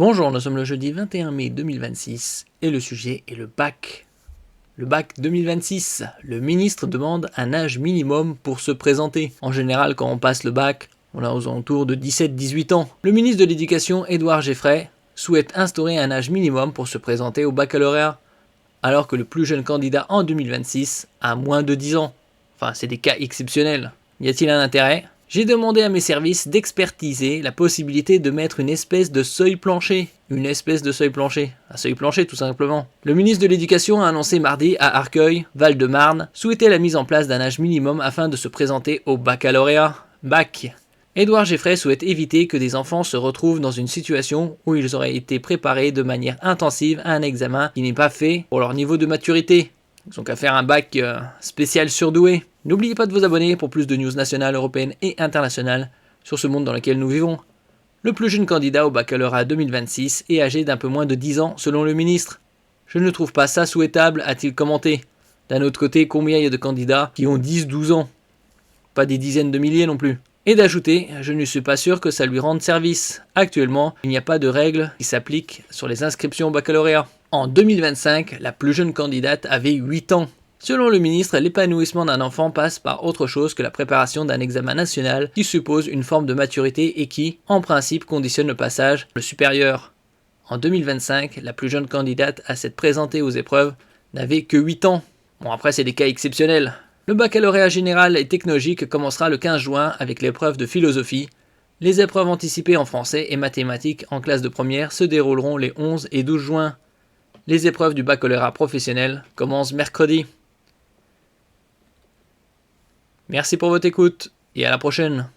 Bonjour, nous sommes le jeudi 21 mai 2026 et le sujet est le bac. Le bac 2026, le ministre demande un âge minimum pour se présenter. En général, quand on passe le bac, on a aux alentours de 17-18 ans. Le ministre de l'Éducation, Édouard Geoffrey, souhaite instaurer un âge minimum pour se présenter au baccalauréat, alors que le plus jeune candidat en 2026 a moins de 10 ans. Enfin, c'est des cas exceptionnels. Y a-t-il un intérêt ? J'ai demandé à mes services d'expertiser la possibilité de mettre une espèce de seuil plancher. Un seuil plancher tout simplement. Le ministre de l'Éducation a annoncé mardi à Arcueil, Val-de-Marne, souhaitait la mise en place d'un âge minimum afin de se présenter au baccalauréat. Bac. Édouard Geoffrey souhaite éviter que des enfants se retrouvent dans une situation où ils auraient été préparés de manière intensive à un examen qui n'est pas fait pour leur niveau de maturité. Ils ont qu'à faire un bac spécial surdoué. N'oubliez pas de vous abonner pour plus de news nationales, européennes et internationales sur ce monde dans lequel nous vivons. Le plus jeune candidat au baccalauréat 2026 est âgé d'un peu moins de 10 ans selon le ministre. Je ne trouve pas ça souhaitable, a-t-il commenté. D'un autre côté, combien il y a de candidats qui ont 10-12 ans ? Pas des dizaines de milliers non plus. Et d'ajouter, je ne suis pas sûr que ça lui rende service. Actuellement, il n'y a pas de règles qui s'appliquent sur les inscriptions au baccalauréat. En 2025, la plus jeune candidate avait 8 ans. Selon le ministre, l'épanouissement d'un enfant passe par autre chose que la préparation d'un examen national qui suppose une forme de maturité et qui, en principe, conditionne le passage le supérieur. En 2025, la plus jeune candidate à s'être présentée aux épreuves n'avait que 8 ans. Bon, après, c'est des cas exceptionnels. Le baccalauréat général et technologique commencera le 15 juin avec l'épreuve de philosophie. Les épreuves anticipées en français et mathématiques en classe de première se dérouleront les 11 et 12 juin. Les épreuves du baccalauréat professionnel commencent mercredi. Merci pour votre écoute et à la prochaine.